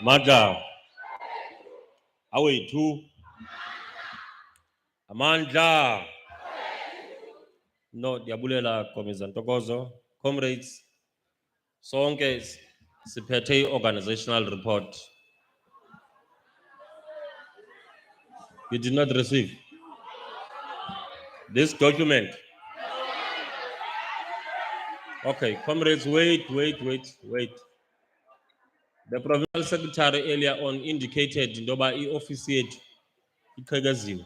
Amandla. Awethu. Amandla. No, diyabulela Komeza Ntokozo. Comrades, sonke siphethe organizational report. You did not receive this document. Okay, comrades, wait. The provincial secretary earlier on indicated ndoba i-office yethu iqhekeziwe.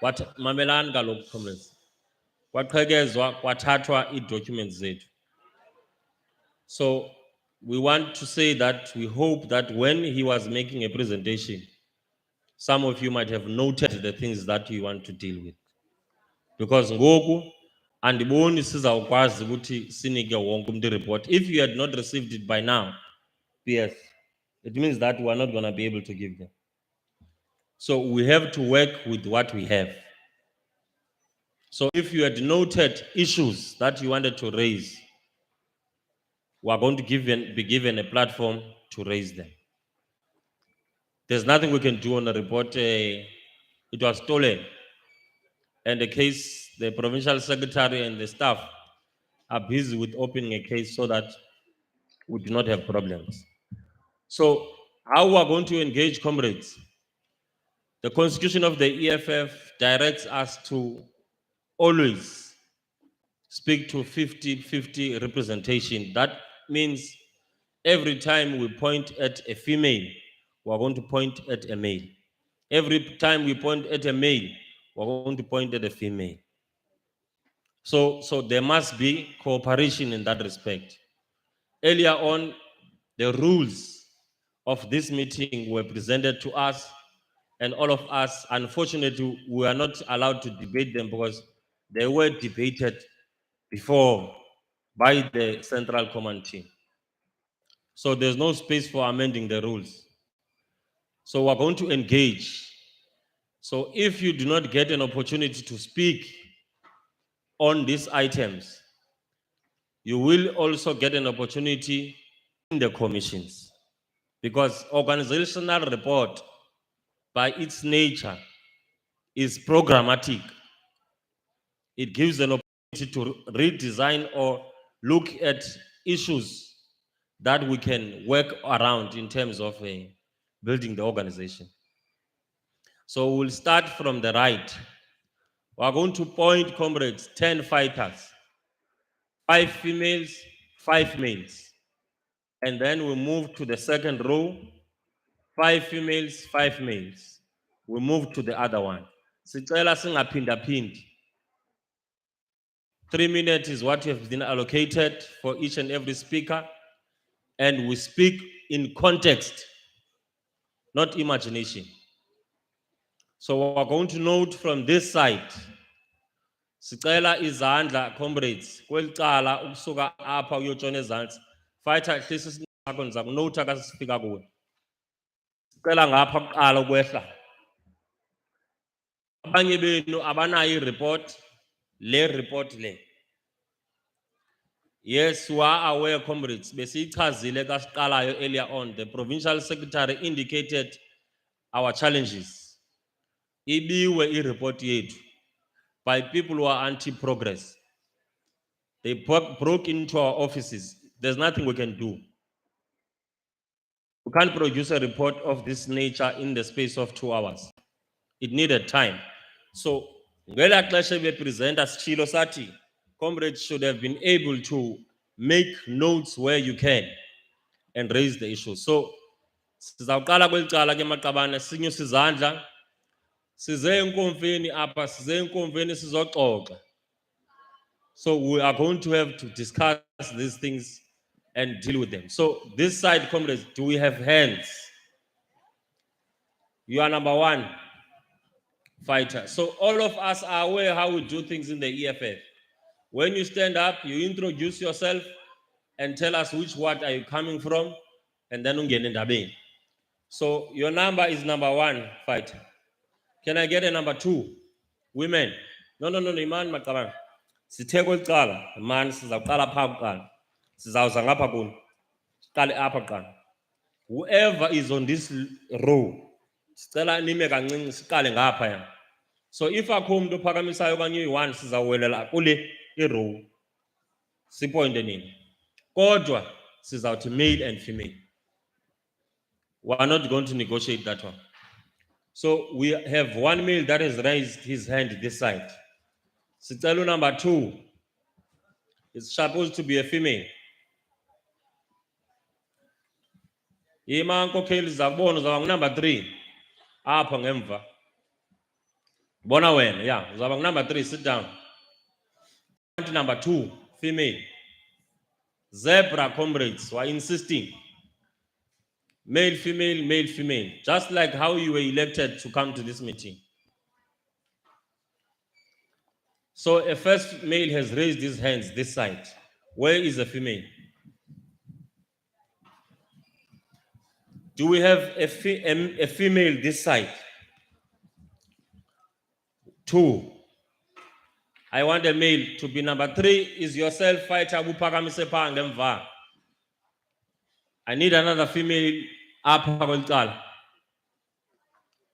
What mamelani kaloku comrades? Kwaqhekezwa kwathathwa i-documents zethu. So we want to say that we hope that when he was making a presentation, some of you might have noted the things that you want to deal with. Because ngoku andiboni sizawukwazi ukuthi sinike wonke umuntu report. If you had not received it by now, yes, it means that we are not going to be able to give them. So we have to work with what we have. So if you had noted issues that you wanted to raise, we are going to be given a platform to raise them. There's nothing we can do on the report. It was stolen. And the case, the provincial secretary and the staff are busy with opening a case so that we do not have problems. So how we are going to engage comrades? The constitution of the EFF directs us to always speak to 50-50 representation. That means every time we point at a female, we are going to point at a male. Every time we point at a male, we're going to point at a female. So there must be cooperation in that respect. Earlier on, the rules of this meeting were presented to us, and all of us, unfortunately, we are not allowed to debate them because they were debated before by the Central Command team. So there's no space for amending the rules. So we're going to engage. So if you do not get an opportunity to speak on these items, you will also get an opportunity in the commissions, because organizational report by its nature is programmatic. It gives an opportunity to redesign or look at issues that we can work around in terms of building the organization. So we'll start from the right. We're going to point, comrades, 10 fighters, 5 females, 5 males. And then we move to the second row, 5 females, 5 males. We move to the other one. Sicela singaphindaphinda. 3 minutes is what you have been allocated for each and every speaker. And we speak in context, not imagination. So we're going to note from this side. Sicela izandla, comrades, kwelicala ukusuka apha uyotshona ezantsi. Fighter hlisa isinqako ndiza kunotha ka sifika kuwe. Sicela ngapha kuqala ukwehla. Abanye benu abanayo i-report, le report le. Yes, we are aware, comrades. Besichazile ka siqalayo earlier on. The provincial secretary indicated our challenges. Ibiwe i-report yethu by people who are anti-progress. They broke into our offices. There's nothing we can do. We can't produce a report of this nature in the space of 2 hours. It needed time. So, ngela xesha bepresenta sitshilo sathi, comrades should have been able to make notes where you can and raise the issue. So, sizawuqala kwelicala ke maqabane sinyuse izandla. Size enkomfeni apha, size enkomfeni sizoxoxa. So we are going to have to discuss these things and deal with them. So this side, comrades, do we have hands? You are number 1 fighter. So all of us are aware how we do things in the EFF. When you stand up, you introduce yourself and tell us which ward are you coming from, and then ungene endabeni. So your number is number 1 fighter. Can I get a number 2? Women. No, Iman Makaban. Sithe kwelicala, man sizawuqala phaa kuqala. Sizawuza ngapha kuni. Siqale apha kuqala. Whoever is on this row, sicela nime kancinci siqale ngapha. So if akho umuntu ophakamisayo okanye uyi-1 sizawuwelela kule i-row. Sipointe nini. Kodwa sizawuthi male and female. We are not going to negotiate that one. So we have one male that has raised his hand this side. Sicelo number 2 is supposed to be a female. Imankokheli zakubona uzaba number 3 apha ngemva. Bona wena, yeah, uzaba number 3, sit down. Number 2, female. Zebra comrades were insisting. Male, female, male, female. Just like how you were elected to come to this meeting. So a first male has raised his hands this side. Where is the female? Do we have a female this side? 2. I want a male to be number 3. Is yourself fighter Bupakamise Pangemva? I need another female up.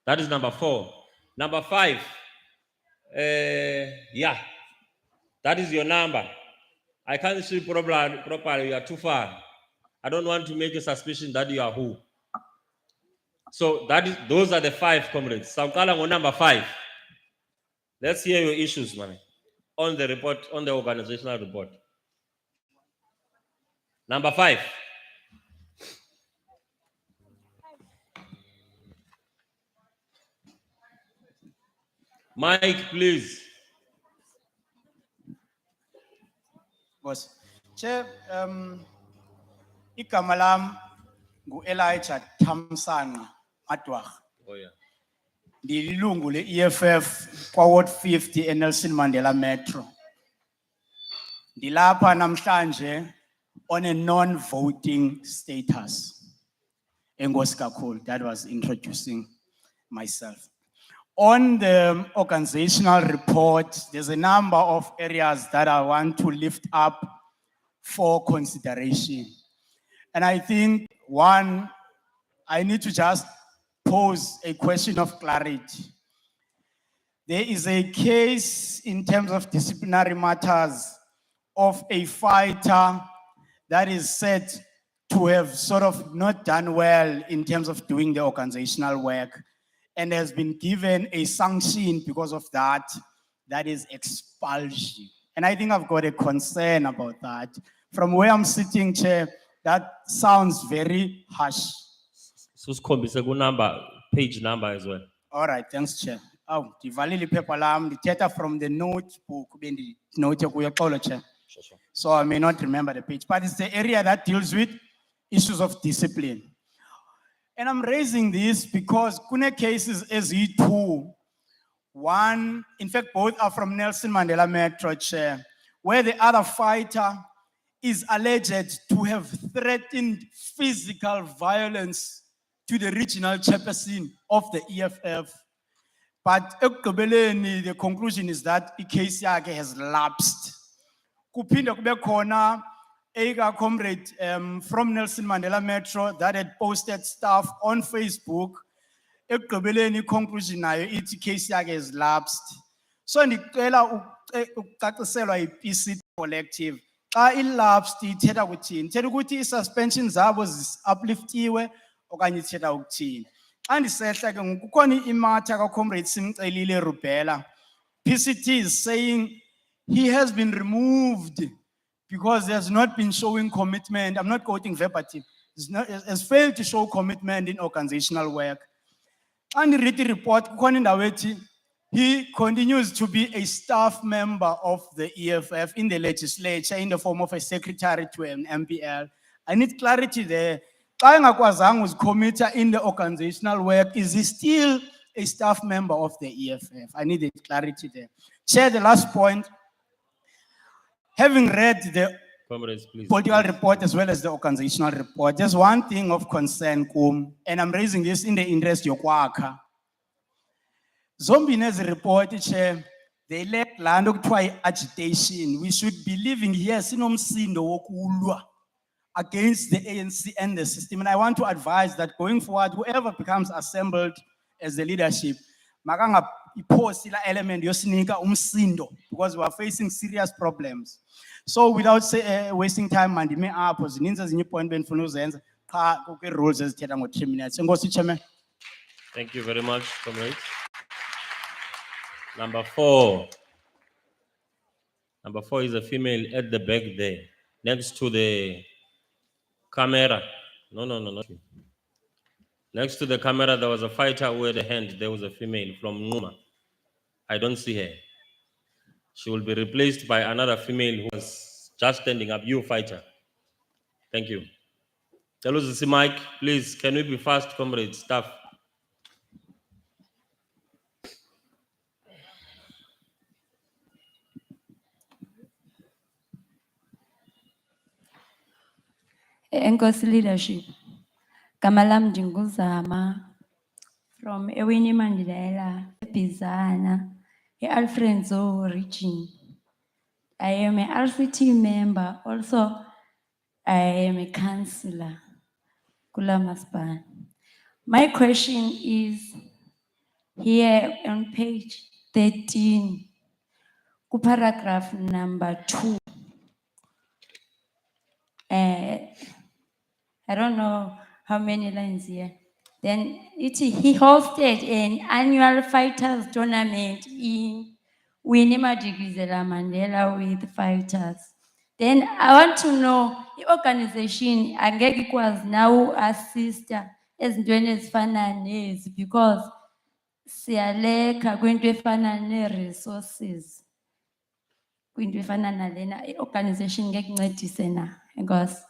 That is number 4. Number 5. Yeah, that is your number. I can't see properly. You are too far. I don't want to make a suspicion that you are who. So those are the 5 comrades. Saukala number 5. Let's hear your issues, man. On the report, on the organizational report. Number 5. Mike, please. Boss, Chair, igama lam ngu-Elijah Thamsanqa Madwar. Oh yeah. Ndililungu le-EFF kwa-Ward 50 eNelson Mandela Metro. Ndilapha namhlanje on a non-voting status. Enkosi kakhulu, that was introducing myself. On the organizational report, there's a number of areas that I want to lift up for consideration. And I think, one, I need to just pose a question of clarity. There is a case in terms of disciplinary matters of a fighter that is said to have sort of not done well in terms of doing the organizational work and has been given a sanction because of that, that is expulsion. And I think I've got a concern about that. From where I'm sitting, Chair, that sounds very harsh. Number, page number as well. All right, thanks, Chair. Oh, the valid paper lam, the data from the notebook, the note Chair. So I may not remember the page, but it's the area that deals with issues of discipline. And I'm raising this because Kune cases as E2, one, in fact, both are from Nelson Mandela Metro, Chair, where the other fighter is alleged to have threatened physical violence to the regional chairperson of the EFF. But the conclusion is that the case has lapsed. Kupinda kube khona a comrade from Nelson Mandela Metro that had posted stuff on Facebook. Ekugqibeleni conclusion nayo ithi case yakhe has lapsed. So ndicela ucaciselwa yi-PC collective. Xa ilapsed ithetha ukuthini? Ithetha ukuthi i-suspension zabo upliftiwe okanye ithetha ukuthini? Xa ndisehla ke kukhona imatha ka-comrade Simcelile Rubella. PCT is saying he has been removed because he has not been showing commitment. I'm not quoting verbatim. Has failed to show commitment in organizational work. And the written report, he continues to be a staff member of the EFF in the legislature in the form of a secretary to an MPL. I need clarity there. Was committed in the organizational work. Is he still a staff member of the EFF? I need clarity there. Chair, the last point. Having read the political report as well as the organizational report, there's one thing of concern, and I'm raising this in the interest of Yokwaka. Zombinez report, Chair, they lack land of agitation. We should be living here, sinomsindo wokulwa. against the ANC and the system. And I want to advise that going forward, whoever becomes assembled as the leadership, makanga iphosi la element yosinika umsindo, because we are facing serious problems. So without wasting time, mandime apho zininzi ezinye point benifuna uzenza qha kukho rules ezithetha ngo 3 minutes. Enkosi Chairman. Thank you very much, comrades. Number 4. Number 4 is a female at the back there, next to the camera. No, not you. Next to the camera, there was a fighter who had a hand. There was a female from Numa. I don't see her. She will be replaced by another female who was just standing up. You, fighter. Thank you. Tell us, Mike, please, can we be fast, comrades, staff? Enkosi leadership. Kamalam Jinguzama from Ewini Mandela, Bizana, Alfredo region. I am a RCT member, also I am a councillor, Kulamaspan. My question is here on page 13, paragraph number 2. I don't know how many lines here. Then he hosted an annual fighters tournament in Winnie Madikizela Mandela with fighters. Then I want to know the organization angeke ikwazi now assista ezintweni ezifana nezi because siyaleka kwinto efana ne-resources. Kwinto efana nalena i-organization ngeke incedise na. Enkosi.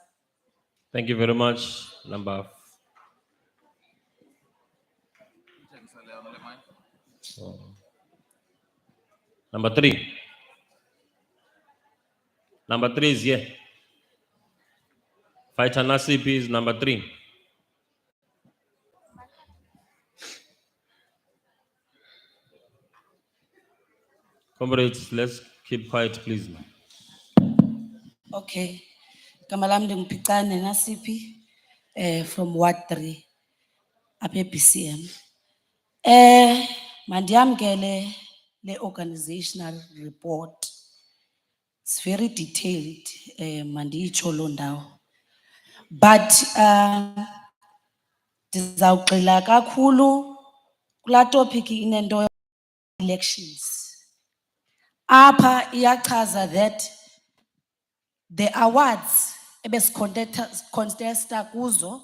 Thank you very much. Number 3. Number 3 is here. Fighter Nasip is number 3. Comrades, let's keep quiet, please. Okay. Kamalam Dingpikane Nasipi from Ward 3, apha BCM. Mandiyamkele le organizational report. It's very detailed, mandiyitsho loo ndawo. But ndizawugxila kakhulu kulaa topic inento elections. Apha iyachaza that the awards contesta kuzo,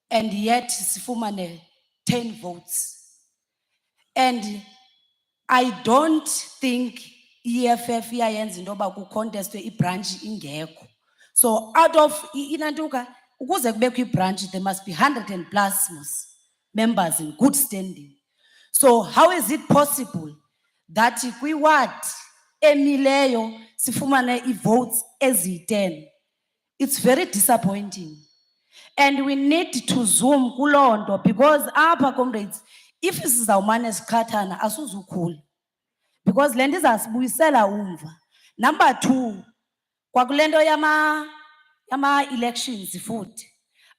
and yet sifumane 10 votes. And I don't think EFF iyayenza into yoba kucontestwe ibranch ingekho. So out of inantuka ukuze kubekho ibranch there must be 100+ members in good standing. So how is it possible that kwiward emileyo sifumane votes ezi-10? It's very disappointing. And we need to zoom kulonto because apha comrades, if sizawumane sikhathana asuzukhula. Because le nto izasibuyisela umva. Number 2, kwakulento yama elections futhi.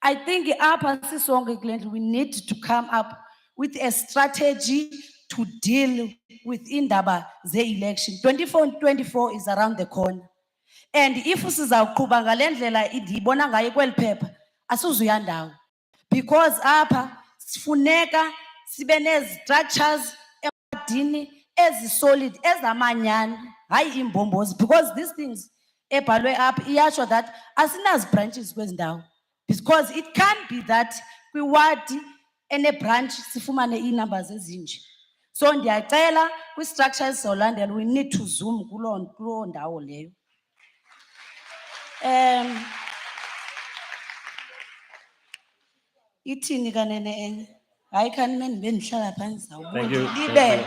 I think apha sisonke kule ndlu we need to come up with a strategy to deal with indaba ze-election. 2024 is around the corner. And if sizawuqhuba ngale ndlela ndiyibona ngayo kweli phepha, asuzuya ndawo. Because apha sifuneka sibe nezi-structures emadini ezi-solid, ezamanyani, hayi imbombozi. Because these things ebhalwe apha iyasho that asinazi branches kwezi ndawo. Because it can't be that kwiwadi ene-branch sifumane ii-numbers ezinje. So ndiyacela kwi-structures ezizawulandela we need to zoom kuloo ndawo leyo. Ithini kanene enye? Hayi kanime ndibe ndihlala phantsi Thank you. libe.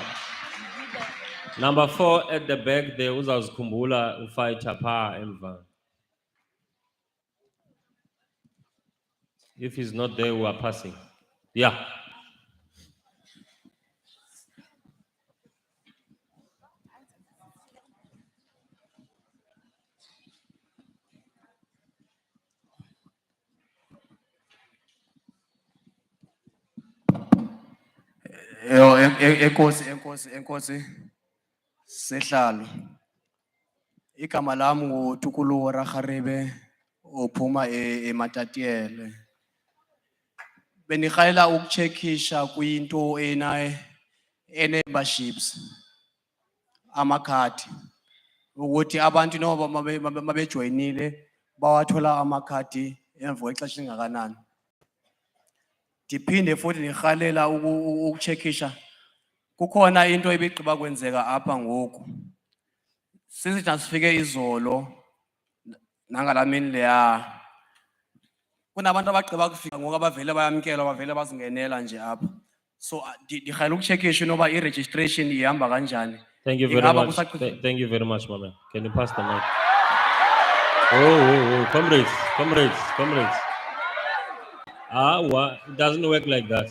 Number 4 at the back there, uzawuzikhumbula ufighter pha emva. If he's not there, we are passing. Yeah. Enkosi. Sehlalo. Igama lami nguTukulu Ragarebe ophuma eMatatiele. Benirhalela ukucheckisha kwinto memberships amakhadi ukuthi abantu noma mabejoyinile bawathola amakhadi emva kwexesha elingakanani. Ndiphinde futhi nirhalela ukucheckisha kukhona into ebigqiba kwenzeka apha ngoku. Sisithi asifike izolo nangalamini leya kunabantu abagqiba kufika ngoku abavele bayamkela bavele bazingenela nje apha. So ndirhalela ukucheckisha noba i-registration ihamba kanjani. Thank you very Ingaba much. kusaqhubeka- Thank you very much, Mama. Can you pass the mic? Oh, comrades. It doesn't work like that.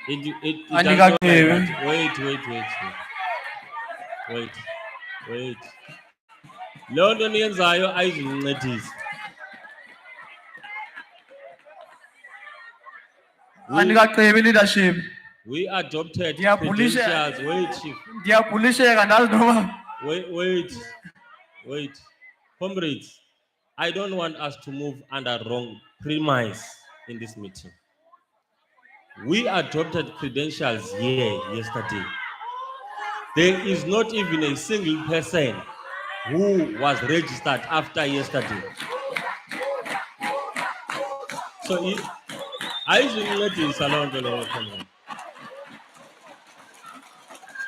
It doesn't work like that. Wait. Loo nto niyenzayo ayizuncedisa. Andikagqibi leadership. We adopted Ndiyabulisha- credentials. Wait, Chief. Ndiyabhulisheka ndazi noba Wait. Comrades, I don't want us to move under wrong premise in this meeting. We adopted credentials here yesterday. There is not even a single person who was registered after yesterday. So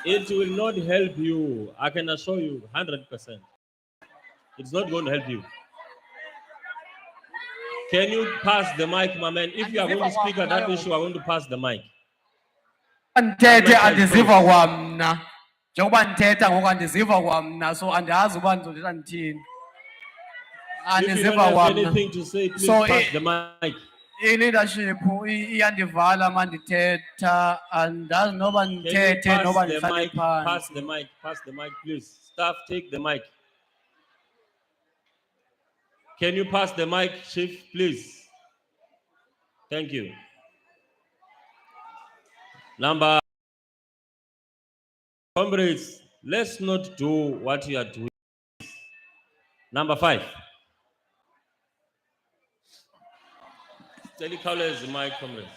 it will not help you. I can assure you 100%. It's not going to help you. Can you pass the mic, my man? If you are going to speak at that issue, I want to pass the mic. Ndithethe andiziva kwamna. Njengoba ndithetha ngoku andiziva kwamna so andazi uba ndizothetha ndithini. If you Andiziva don't have kwamna. anything to say, please So, pass the mic. I-leadership iyandivala mandithetha andazi noba Can you ndithethe noba pass the ndihlale mic? phansi. Pass the mic, please. Staff, take the mic. Can you pass the mic, Chief, please? Thank you. Number, comrades, let's not do what you are doing. Number 5. Telecaller is my comrades.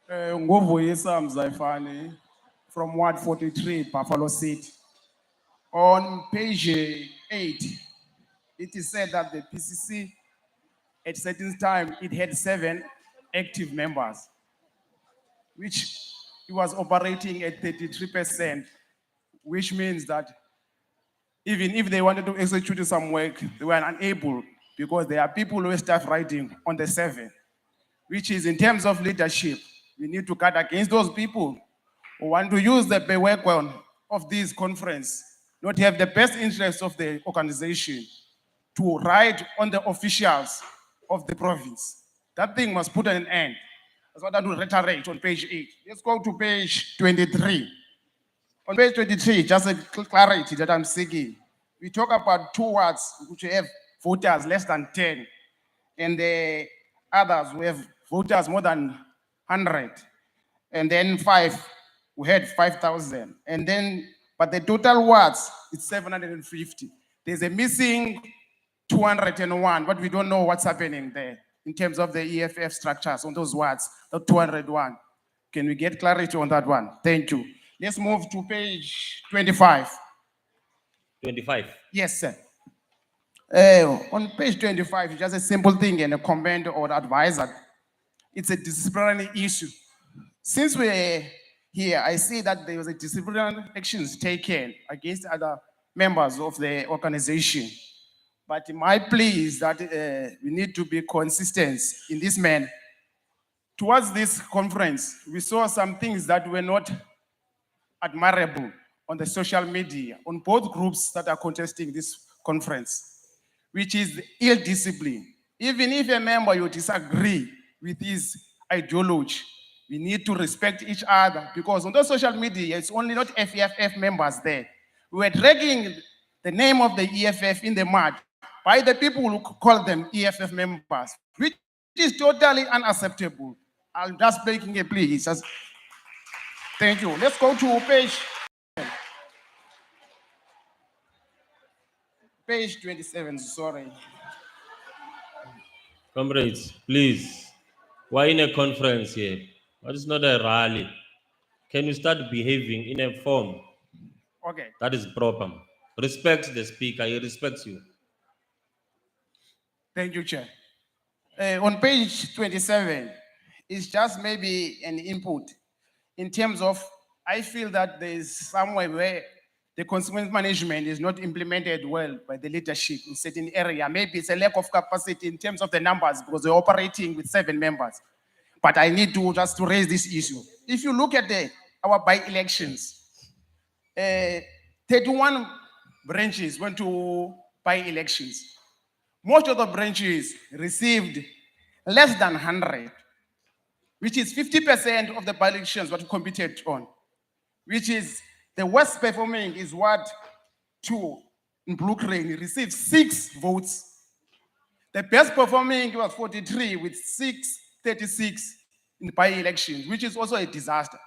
Nguvuyisa Mzaifani from Ward 43, Buffalo City. On page 8, it is said that the PCC at certain time it had 7 active members, which it was operating at 33%, which means that even if they wanted to execute some work, they were unable because there are people who are staff writing on the 7, which is in terms of leadership. We need to cut against those people who want to use the weapon of this conference, not have the best interests of the organization, to write on the officials of the province. That thing must put an end. That's what I will reiterate on page 8. Let's go to page 23. On page 23, just a clarity that I'm seeking. We talk about 2 wards which have voters less than 10, and the others who have voters more than 100, and then 5 we had 5,000, and then but the total wards it's 750. There's a missing 201, but we don't know what's happening there in terms of the EFF structures on those wards. The 201. Can we get clarity on that one? Thank you. Let's move to page 25. 25. Yes, sir. On page 25, it's just a simple thing and a comment or advisor. It's a disciplinary issue. Since we're here, I see that there was a disciplinary actions taken against other members of the organization. But my plea is that we need to be consistent in this manner. Towards this conference, we saw some things that were not admirable on the social media, on both groups that are contesting this conference, which is ill discipline. Even if a member you disagree with his ideology, we need to respect each other, because on the social media, it's only not EFF members there. We were dragging the name of the EFF in the mud by the people who call them EFF members, which is totally unacceptable. I'm just making a plea. Thank you. Let's go to page 27, sorry. Comrades, please. We're in a conference here. But it's not a rally. Can you start behaving in a form Okay. that is proper? Respect the speaker. He respects you. Thank you, Chair. On page 27, it's just maybe an input in terms of, I feel that there's somewhere where the consequence management is not implemented well by the leadership in certain area. Maybe it's a lack of capacity in terms of the numbers because they're operating with 7 members. But I need to just to raise this issue. If you look at our by-elections, 31 branches went to by-elections. Most of the branches received less than 100, which is 50% of the by-elections what we competed on, which is the worst performing is Ward 2 in Blue Crane, received 6 votes. The best performing was 43 with 636 in by-elections, which is also a disaster.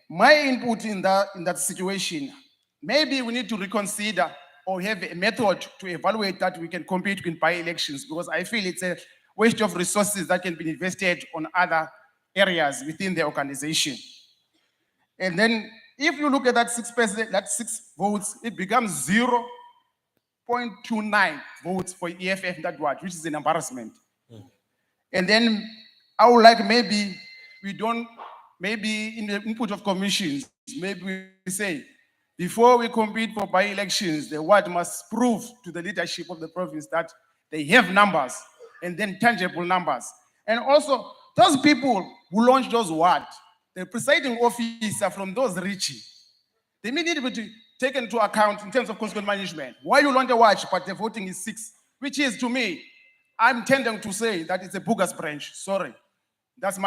My input in that situation, maybe we need to reconsider or have a method to evaluate that we can compete in by-elections, because I feel it's a waste of resources that can be invested on other areas within the organization. And then if you look at that 6%, that 6 votes, it becomes 0.29 votes for EFF that ward, which is an embarrassment. And then I would like maybe in the input of commissions, maybe we say, before we compete for by-elections, the ward must prove to the leadership of the province that they have numbers and then tangible numbers. And also, those people who launched those wards, the presiding officer from those reaching, they need to be taken into account in terms of consequence management. Why you launch a watch, but the voting is 6, which is, to me, I'm tending to say that it's a bogus branch. Sorry. That's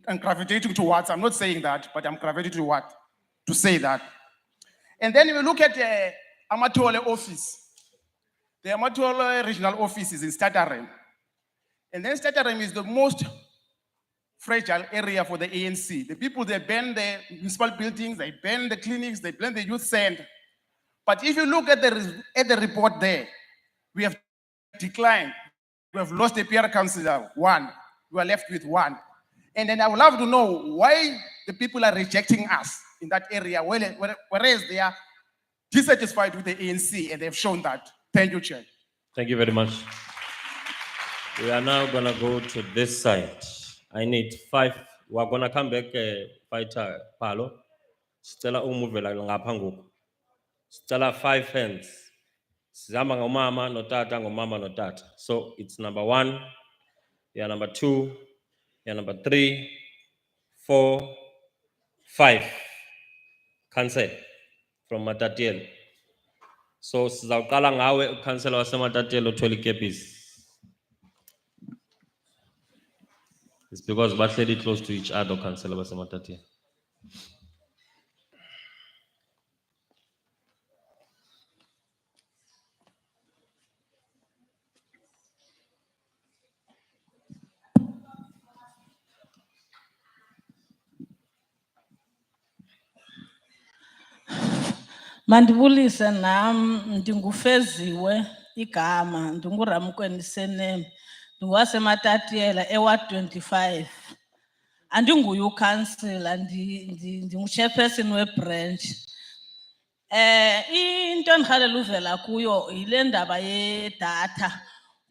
I'm gravitating towards. I'm not saying that, but I'm gravitating to say that. And then we look at the Amatole office. The Amatole regional office is in Stadarem. And then Stadarem is the most fragile area for the ANC. The people, they ban the municipal buildings, they ban the clinics, they ban the youth center. But if you look at the report there, we have declined. We have lost a PR councillor, 1. We are left with 1. And then I would love to know why the people are rejecting us in that area, whereas they are dissatisfied with the ANC, and they've shown that. Thank you, Chair. Thank you very much. We are now going to go to this side. I need 5. We're going to come back, fighter Palo. Stella umuvela ngapha ngoku. Stella 5 hands. Sizama ngomama notata ngomama notata. So it's number 1, yeah, number 2, yeah, number 3, 4, 5. Cancel from Matatiel. So sizawuqala ngawe ukhansela waseMatatiele uthwele ikepisi. It's because bahleli close to each other ukhansela waseMatatiele. Mandibulise nam ndingufeziwe igama ndinguRamkweni Seneme ndingowaseMatatiele eWard 25 andinguye ukhansila ndingu-chairperson webranch. Into endirhalela uvela kuyo yile ndaba yedatha.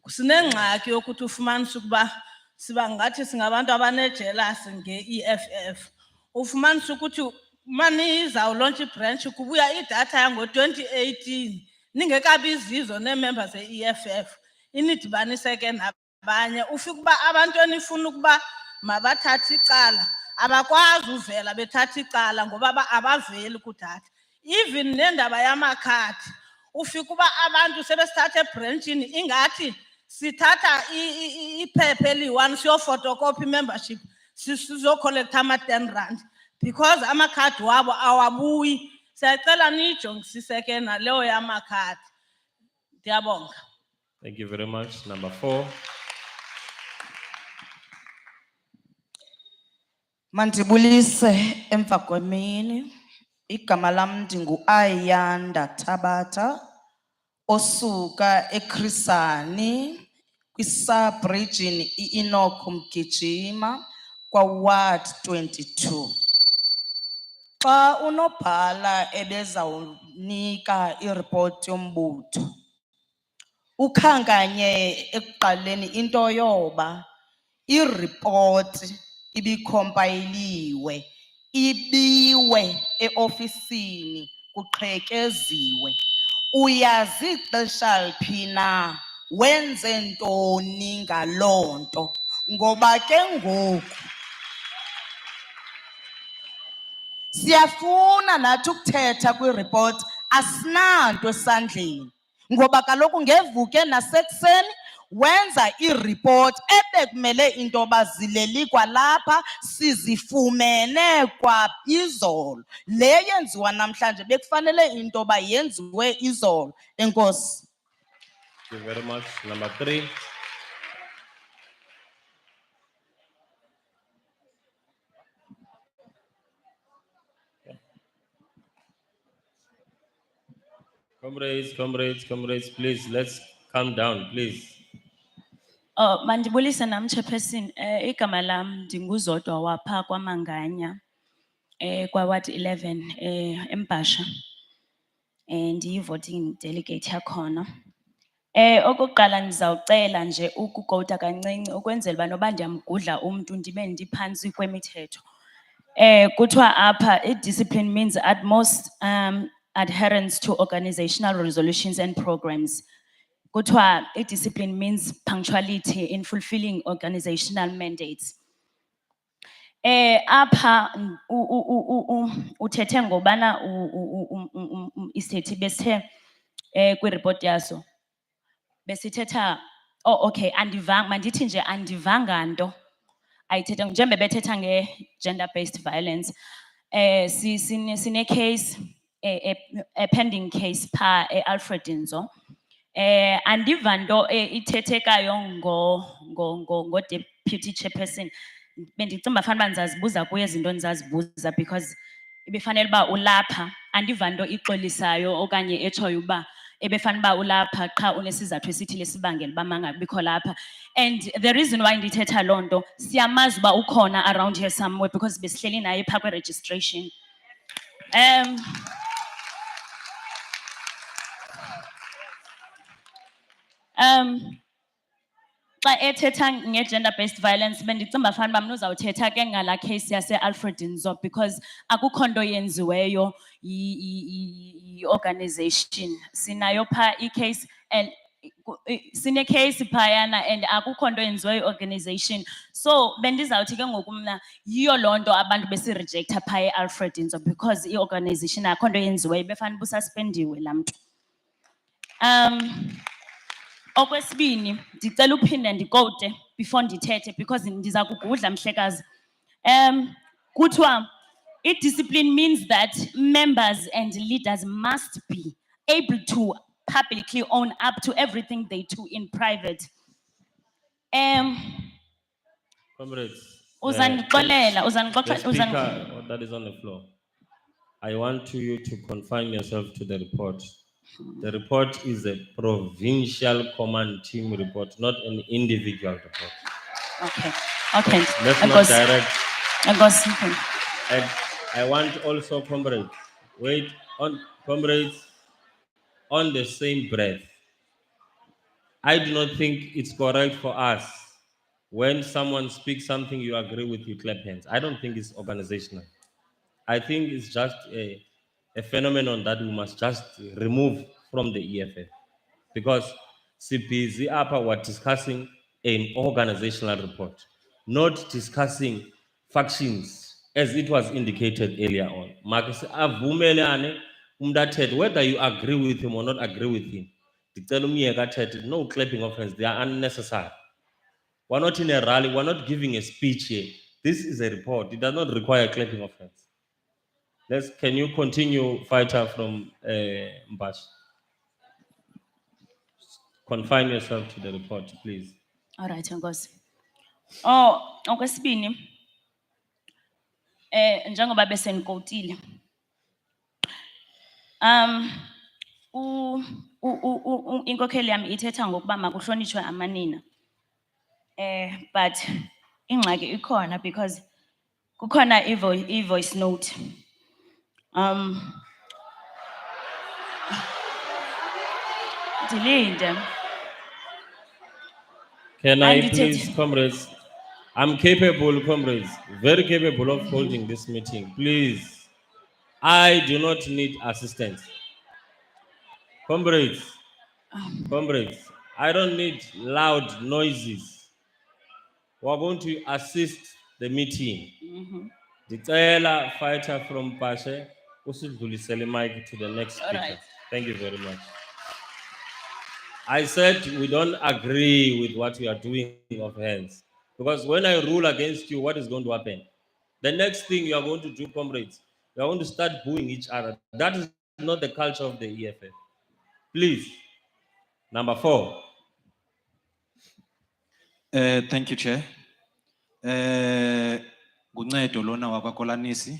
Sinengxaki yokuthi ufumanise ukuba siba ngathi singabantu abanejelasi nge-EFF. Ufumanise ukuthi manizawulaunch ibranch kubuya idatha yango-2018 ningekabizizo nee-members ze-EFF inidibanise ke nabanye. Ufike uba abantu enifuna ukuba mabathathe icala abakwazi uvela bethatha icala ngoba abaveli kudatha. Even nendaba yamakhadi ufike uba abantu sebesithatha ebranchini ingathi sithatha iphepha eli-1 siyofotokopi membership sizokholektha ama-10 rand because amakhadi wabo awabuyi. Siyacela niyijongisise ke naleyo yamakhadi. Ndiyabonga. Thank you very much. Number 4. Mandibulise emva kwemini. Igama lam ndinguAyanda Tabata osuka eKrisani kwi-sub-region i-Enoch Mgijima kwa-Ward 22. Xa unobhala ebezawunika iripoti yombutho, ukhankanye ekuqaleni into yoba iripoti ibikhompayiliwe, ibiwe eofisini kuqhekeziwe. Uyazi ixesha liphi na wenze ntoni ngaloo nto? Ngoba ke ngoku siyafuna nathi ukuthetha kwiripoti, asinanto esandleni. Ngoba kaloku ngevuke nasekuseni wenza iripoti ebekumele into yoba zileli kwalapha, sizifumene kwaizolo. Le yenziwa namhlanje bekufanele into yoba yenziwe izolo. Enkosi. Thank you very much. Number 3. Comrades, please, let's calm down, please. Oh, mandibulise nam Chairperson. Igama lam ndinguzodwa wapha kwaManganya. Kwa Ward 11 eMbasha. Ndiyi-voting delegate yakhona. Okokuqala ndizawucela nje ukukota kancinci ukwenzela uba noba ndiyamgudla umntu ndibe ndiphantsi kwemithetho. Kuthiwa apha discipline means utmost adherence to organizational resolutions and programs. Kuthiwa discipline means punctuality in fulfilling organizational mandates. Apha uthethe ngobana isethi besithe kwireport yaso besithetha okay andivanga mandithi nje andivanga nto ayithetha njengoba bethetha nge-gender based violence sine case a pending case pha eAlfred Nzo andiva nto ithethekayo ngo deputy chairperson bendicinga fanele ndizazibuza kuye izinto endizazibuza because ebefanele uba ulapha andiva nto ixolisayo okanye etshoyo uba ebefanele uba ulapha qha unesizathu esithile sibangela uba mangabikho lapha. And the reason why ndithetha loo nto siyamazi uba ukhona around here somewhere because besihleli naye phaa kwe-registration. Xa ethetha nge-gender based violence bendicinga fanele uba mna uzawuthetha ke ngala case yase-Alfred Nzo because akukho nto yenziweyo yi-organization. Sinayo phaa i-case and sine-case phayana and akukho nto yenziweyo yi-organization. So bendizawuthi ke ngoku mna yiyo loo nto abantu besirejecta phaa e-Alfred Nzo because i-organization akukho nto yenziweyo befanele uba-suspendiwe laa mntu. Okwesibini ndicela uphinde ndikote before ndithethe because ndiza kugudla mhlekazi. Kuthiwa i-discipline means that members and leaders must be able to publicly own up to everything they do in private. Comrades. Uzandixolela, The speaker that is on the floor. I want you to confine yourself to the report. The report is a provincial command team report, not an individual report. Okay. Let's not direct. Okay. And I want also comrades, comrades, on the same breath. I do not think it's correct for us when someone speaks something you agree with, you clap hands. I don't think it's organizational. I think it's just a phenomenon that we must just remove from the EFF. Because CPZ APA were discussing an organizational report, not discussing factions as it was indicated earlier on. Marcus avumelane umdathet, whether you agree with him or not agree with him. No clapping of hands, they are unnecessary. We're not in a rally, we're not giving a speech here. This is a report. It does not require clapping of hands. Can you continue, fighter from Mbash? Confine yourself to the report, please. All right, Nkosi. Oh, okwesibini. Njengoba bese nikotile. Inkokheli yami ithetha ngokuba makuhlonitshwe amanina. But ingxaki ikhona because kukhona i-voice note. Dilinde. Can I And it please, is- comrades? I'm capable, comrades, very capable of holding this meeting. Please, I do not need assistance. Comrades, I don't need loud noises. We're going to assist the meeting. The fighter from Pashe, usidlulisele mic to the next speaker. Alright. Thank you very much. I said we don't agree with what you are doing of hands. Because when I rule against you, what is going to happen? The next thing you are going to do, comrades, you are going to start booing each other. That is not the culture of the EFF. Please. Number 4. Thank you, Chair. Guncedo lona wakwaKolanisi,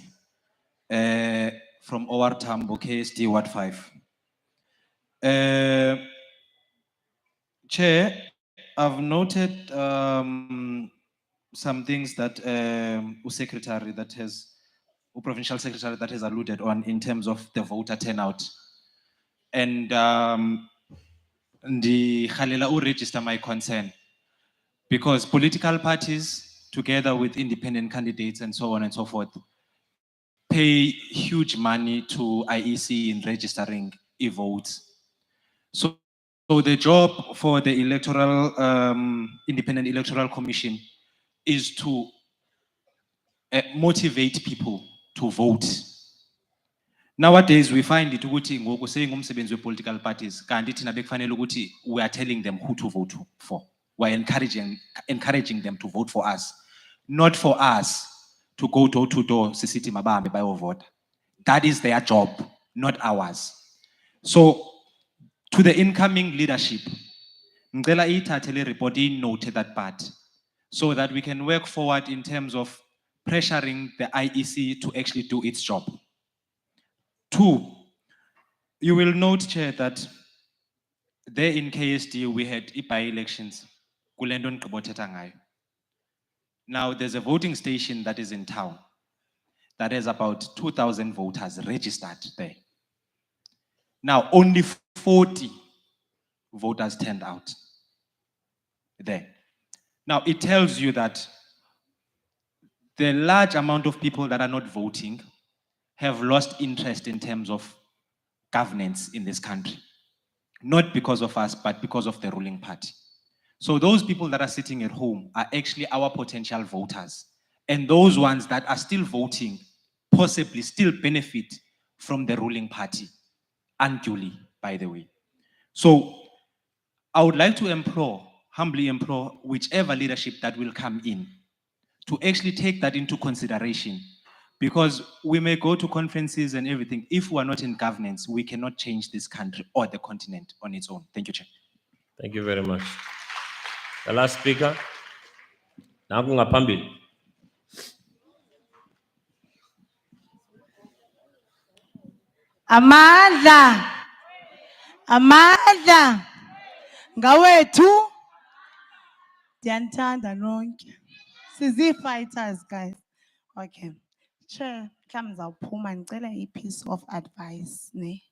from OR Tambo, KSD Ward 5. Chair, I've noted some things that Secretary that has, Provincial Secretary that has alluded on in terms of the voter turnout. And the Khalela register my concern. Because political parties, together with independent candidates and so on and so forth, pay huge money to IEC in registering e-votes. So the job for the Independent Electoral Commission is to motivate people to vote. Nowadays, we find it ukuthi saying umsebenzi political parties, kanti thina bekufanele ukuthi we are telling them who to vote for. We are encouraging them to vote for us, not for us to go door to door, sisithi mabambe bayovota. That is their job, not ours. So, to the incoming leadership, ngicela ithathe le report note that part, so that we can work forward in terms of pressuring the IEC to actually do its job. 2, you will note, Chair, that there in KSD we had by-elections. Now there's a voting station that is in town that has about 2,000 voters registered there. Now only 40 voters turned out there. Now it tells you that the large amount of people that are not voting have lost interest in terms of governance in this country. Not because of us, but because of the ruling party. So those people that are sitting at home are actually our potential voters. And those ones that are still voting possibly still benefit from the ruling party, unduly, by the way. So I would like to humbly implore whichever leadership that will come in to actually take that into consideration. Because we may go to conferences and everything. If we are not in governance, we cannot change this country or the continent on its own. Thank you, Chair. Thank you very much. The last speaker. Nangu ngaphambili. Amandla ngawethu ndiyanithanda nonke sizii-fighters guys. Okay, Chair, mhlawumbi ndizawuphuma ndicela i-piece of advice ne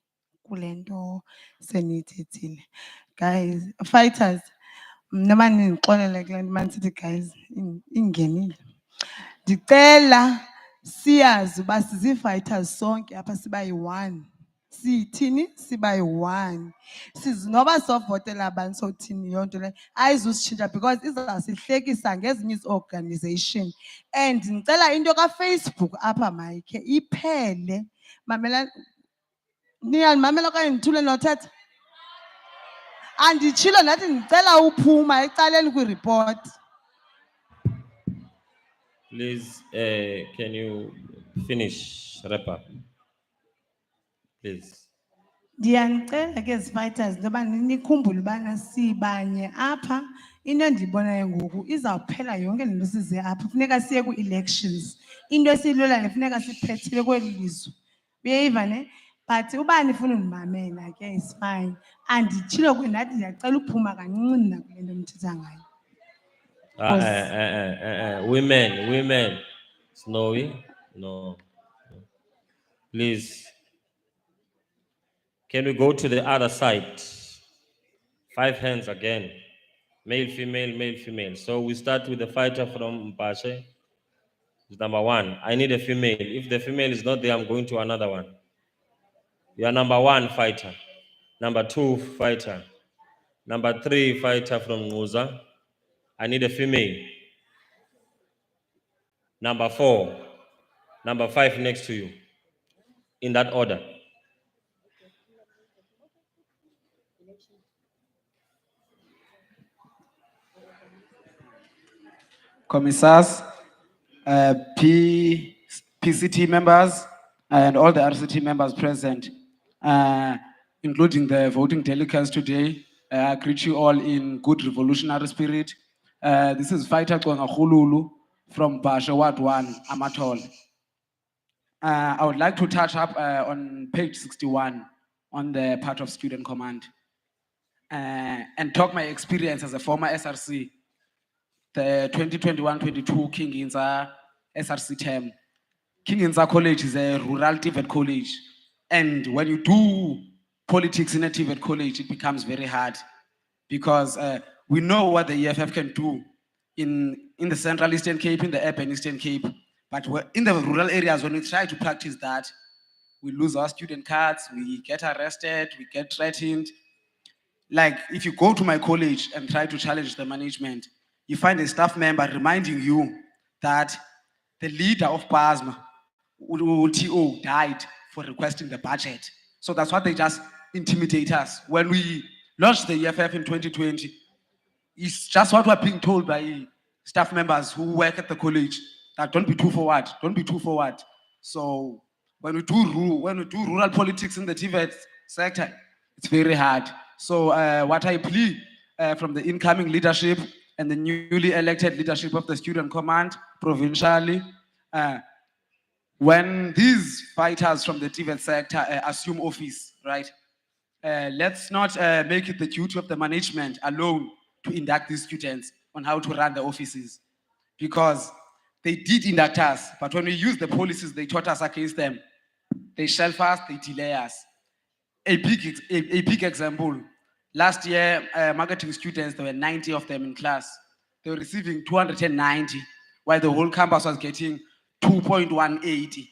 kule nto seniyithethile. Guys, fighters, mna mandinixolele kule nto mandisithi guys ingenile. Ndicela siyazi uba sizii-fighters sonke apha siba yi-one. Sithini siba yi-one. Noba sovotela abantu sothini yonke le ayizusitshintsha because izasihlekisa ngezinye ii-organization. And ndicela into kaFacebook apha mayikhe iphele. Mamela, niyandimamela okanye ndithule nothetha? Anditshilo ndathi ndicela uphuma ecaleni kwiripoti. Please, can you finish, wrap up? Please. Ndiyanicela ke ezi fighters ngoba nikhumbule ubana sibanye apha into endiyibonayo ngoku izawuphela yonke le nto size apha funeka siye kwi-elections into esiyilula nefuneka siphethile kweli lizwe uyeyiva ne but uba nifuna undimamela ke is fine anditshilo ndathi ndiyacela uphuma kancinci mna kule nto nithetha ngayo. Women. Snowy, no. Please. Can we go to the other side? 5 hands again. Male, female, male, female. So we start with the fighter from Mpashe. It's number 1. I need a female. If the female is not there, I'm going to another one. You are number 1 fighter. Number 2 fighter. Number 3 fighter from Nguza. I need a female. Number 4. Number 5 next to you. In that order. Commissars, PCT members, and all the RCT members present, including the voting delegates today. I greet you all in good revolutionary spirit. This is Fighter Konga Khululu from Basha Ward 1, Amatol. I would like to touch up on page 61 on the part of student command and talk my experience as a former SRC. The 2021-22 King Inza SRC term. King Inza College is a rural TVET college. And when you do politics in a TVET college, it becomes very hard because we know what the EFF can do in the Central Eastern Cape, in the Urban Eastern Cape. But in the rural areas, when we try to practice that, we lose our student cards, we get arrested, we get threatened. Like if you go to my college and try to challenge the management, you find a staff member reminding you that the leader of PASMA, TO, died for requesting the budget. So that's what they just intimidate us. When we launched the EFF in 2020, it's just what we're being told by staff members who work at the college that don't be too forward, don't be too forward. So when we do rural politics in the TVET sector, it's very hard. So what I plea from the incoming leadership and the newly elected leadership of the student command provincially, when these fighters from the TVET sector assume office, right? Let's not make it the duty of the management alone to induct these students on how to run the offices, because they did induct us, but when we use the policies they taught us against them, they shelf us, they delay us. A big example. Last year, marketing students, there were 90 of them in class. They were receiving 290, while the whole campus was getting 2.180.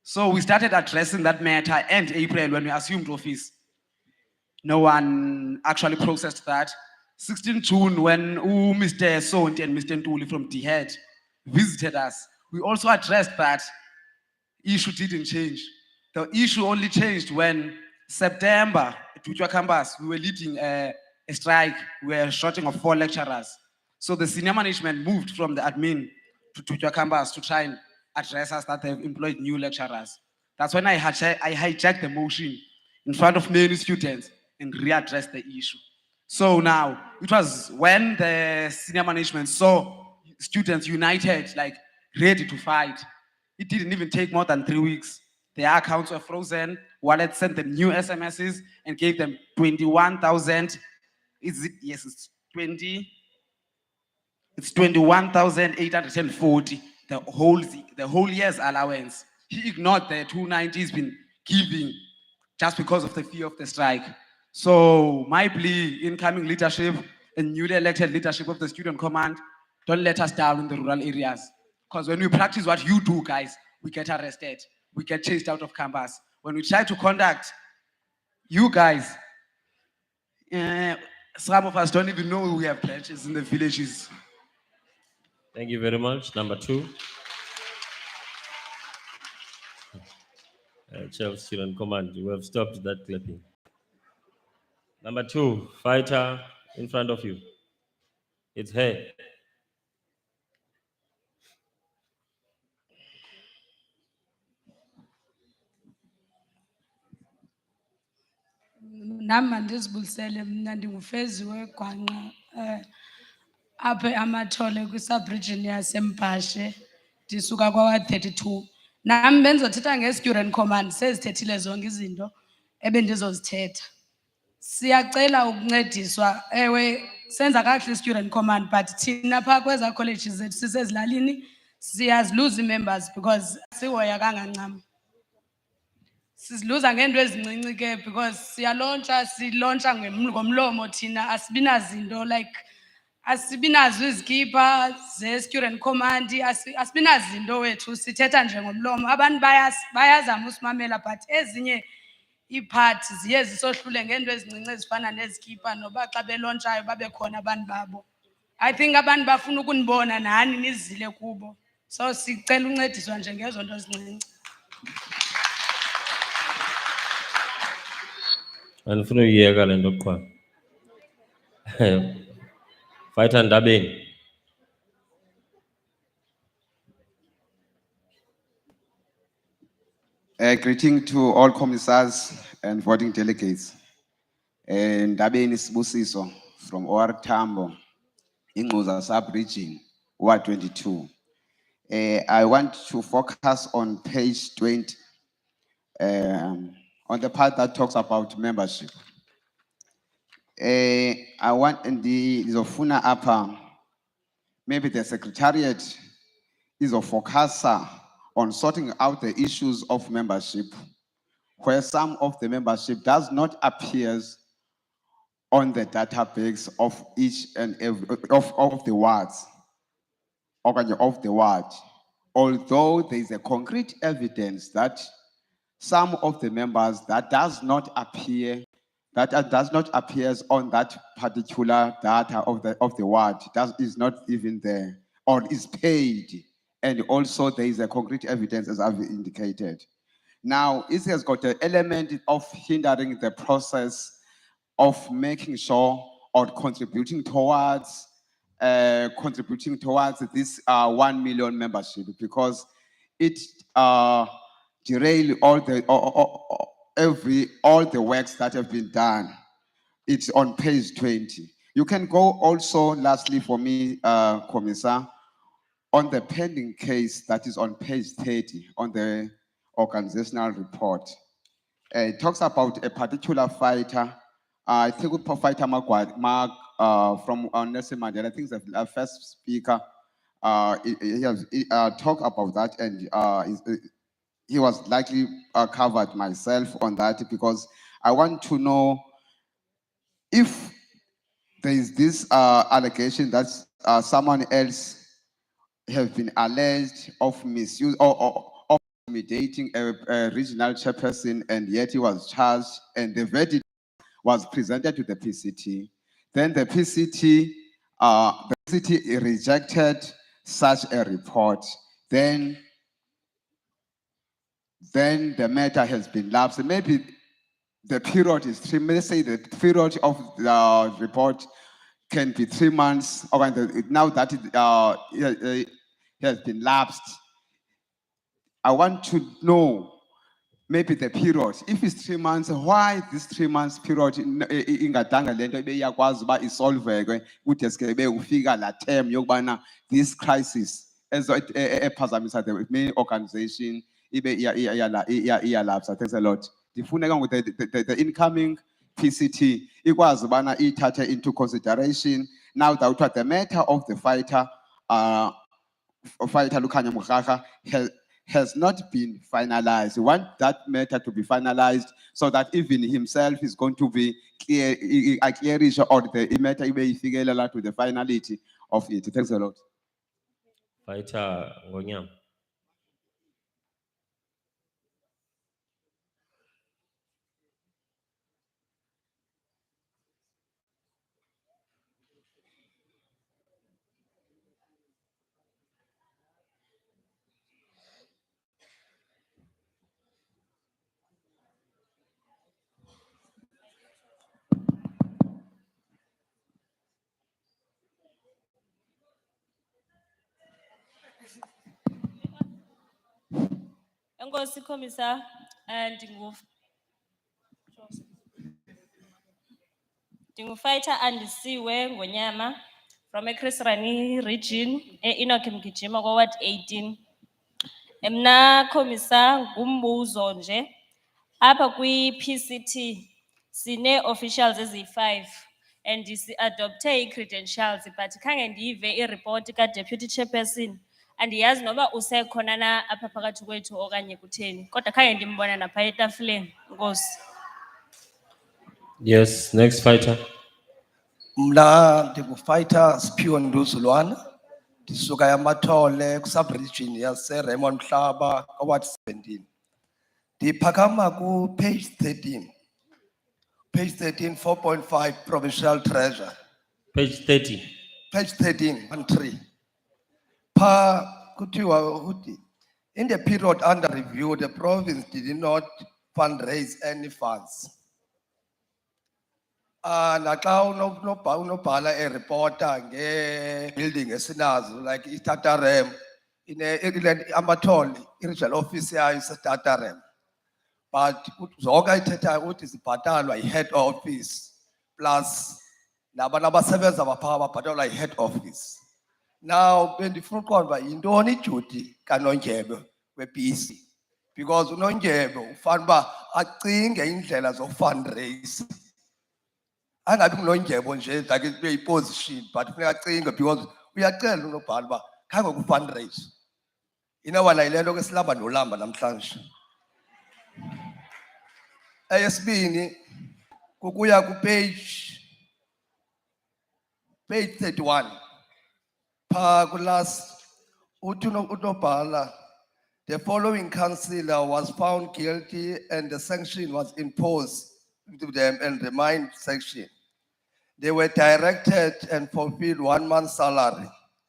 So we started addressing that matter end April when we assumed office. No one actually processed that. 16 June, when Mr. Sonti and Mr. Ntuli from DHEAD visited us, we also addressed that issue didn't change. The issue only changed when September, at Tutua campus, we were leading a strike. We were shorting of 4 lecturers. So the senior management moved from the admin to Tutua campus to try and address us that they've employed new lecturers. That's when I hijacked the motion in front of many students and readdressed the issue. So now, it was when the senior management saw students united, like ready to fight. It didn't even take more than 3 weeks. Their accounts were frozen, wallet sent them new SMSs and gave them 21,000. Is it? Yes, it's 21,840, the whole year's allowance. He ignored the 290 he's been giving just because of the fear of the strike. So my plea, incoming leadership and newly elected leadership of the student command, don't let us down in the rural areas. Because when we practice what you do, guys, we get arrested. We get chased out of campus. When we try to conduct you guys, some of us don't even know we have branches in the villages. Thank you very much. Number 2. Chief Student Command, we have stopped that clapping. Number 2, fighter in front of you. It's her. Nam mandizibulisele mna ndingufeziwe Gwanqa apha amathole kwi-sub-region yaseMbashe ndisuka kwa-ward 32. Nam bendizothetha nge-student command sezithethile zonke izinto ebendizozithetha. Siyacela ukuncediswa, ewe senza kakuhle i-student command but thina phaa kwezaa colleges zethu sisezilalini siyaziluza ii-members because sihoya kangancam. Siziluza ngeento ezincinci ke because silontsha ngomlomo thina asibinazinto like asibinazo izikipa ze-student command asibinazinto wethu sithetha nje ngomlomo. Abantu bayazama usimamela but ezinye iiphathi ziye zisohlule ngeento ezincinci ezifana nezikipa noba xa belontshayo babe khona abantu babo. I think abantu bafuna ukunibona nani nizile kubo. So sicela uncediswa nje ngezo nto zincinci. Andifuna uyiyeka le nto qha. Fighter Ndabeni. Greeting to all commissars and voting delegates. Ndabeni Sibusiso from OR Tambo, Ingquza sub-region, Ward 22. I want to focus on page 20, on the part that talks about membership. I want the Zofuna Upper, maybe the secretariat is a focuser on sorting out the issues of membership, where some of the membership does not appear on the database of each and every of the wards, of the ward. Although there is a concrete evidence that some of the members that does not appear on that particular data of the ward is not even there or is paid. And also there is a concrete evidence as I've indicated. Now, it has got an element of hindering the process of making sure or contributing towards this 1 million membership, because it derail all the works that have been done. It's on page 20. You can go also, lastly for me, Commissar, on the pending case that is on page 30 on the organizational report. It talks about a particular fighter. I think we fighter Mark from Nelson Mandela. I think the first speaker. He has talked about that, and he was likely covered myself on that, because I want to know if there is this allegation that someone else has been alleged of misuse or of intimidating a regional chairperson, and yet he was charged, and the verdict was presented to the PCT. Then the PCT rejected such a report. Then the matter has been lapsed. Maybe the period is 3 months. Say the period of the report can be 3 months, or now that it has been lapsed. I want to know maybe the period. If it's 3 months, why this 3 months period ingadanga lento ebeyakwazi uba isolveke kude sike ufika la term yokubana this crisis ephazamisa the main organization ibe iyalapsa. Thanks a lot. Ndifuneka ukuthi the incoming PCT ikwazi ubana ithathe into consideration now that the matter of the fighter Lukhanya Mugaka has not been finalized. We want that matter to be finalized so that even himself is going to be clear, a clearish, or the matter to the finality of it. Thanks a lot. Fighter Ngonyam. Enkosi Commissar, and Ndingufighter Andisiwe Ngonyama from Chris Rani region, Enoch Mgijima kwa ward 18. Mna Komisa ngumbuzo nje. Apha kwi PCT sine officials ezi5 and si adopte credentials but khange ndive ireport ka deputy chairperson. Andiyazi noba usekhona na apha phakathi kwethu okanye kutheni. Kodwa khange ndimbona napha etafuleni. Nkosi. Yes, next fighter. Mla ndingufighter Siphiwe Nduzulwana ndisuka eMathole ku-subregion yase-Raymond Mhlaba ka-ward 17. Ndiphakama ku-page 13. Page 13, 4.5, Provincial Treasure. Page 30. Page 13, 1-3. Pa kuthiwa uthi, in the period under review, the province did not fundraise any funds. Naxa unobhala a reporter building esinazo like iTatarem in Amathole i-regional office yayo iseTatarem. But zonke ayithethayo uthi zibhatalwa yi-head office plus nabantu abasebenza baphaa babhatalwa yi-head office. Now bendifuna uqonda uba yintoni iduty kaNondyebo we-PC because uNondyebo ufanele uba acinge indlela zofundraise. Angabi nguNondyebo nje like kube yiposition but funeka acinge because uyacela unobhala uba khange kufundraise. Inawona yile nto ke silamba nolamba namhlanje. Eyesibini kukuya ku-page 31. Pa kulast uthi unobhala, the following councillor was found guilty and the sanction was imposed to them and remind section. They were directed and fulfilled 1 month's salary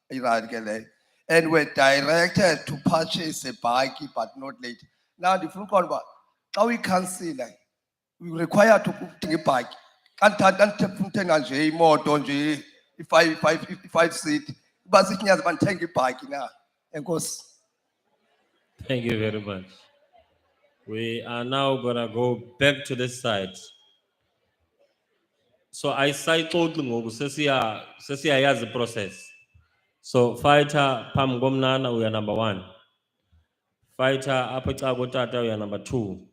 and were directed to purchase a bike but not late. Now the full call, how we councillor, we require to take a bike. Can't take more don't you? If I seat, but it has been taking a bike now. And goes. Thank you very much. We are now gonna go back to the side. So I cite ngoku sesiyayazi the process. So fighter phambi komnana we are number 1. Fighter apha ecaga kotata we are number 2.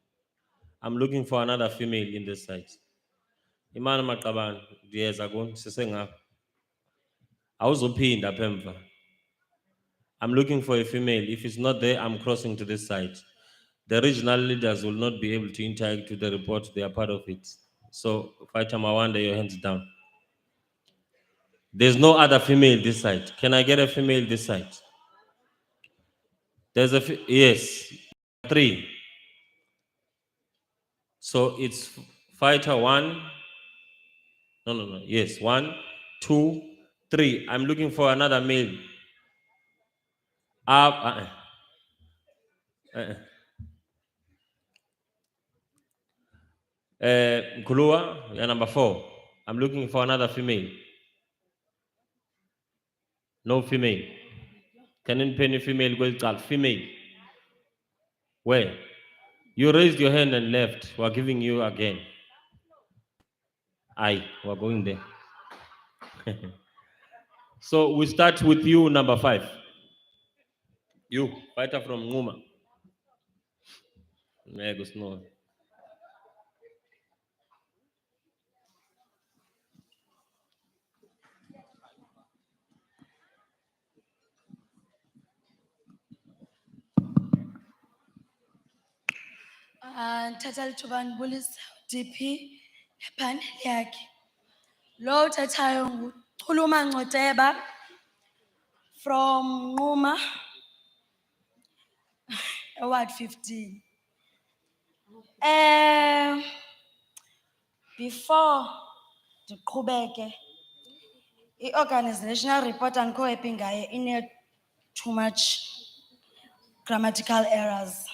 I'm looking for another female in this side. Imana Maqabane ndiyeza kuni sisengapha. Awuzophinda apha emva. I'm looking for a female. If it's not there, I'm crossing to this side. The regional leaders will not be able to interact with the report. They are part of it. So, Fighter Mawanda, your hands down. There's no other female this side. Can I get a female this side? There's a, yes, 3. So it's Fighter 1. No. Yes, 1, 2, 3. I'm looking for another male. Kulua, you're number 4. I'm looking for another female. No female. Can you pay any female? Go female. Where? You raised your hand and left. We're giving you again. Aye, we're going there. So we start with you, number 5. You, fighter from Nguma. No. Ndithatha lithuba ndibulisa DP panel yakhe. Lo uthethayo nguChuluma Ncoteba from Nquma, Ward 15. Before ndiqhubeke, i-organizational report andikho happy ngayo, ine too much grammatical errors.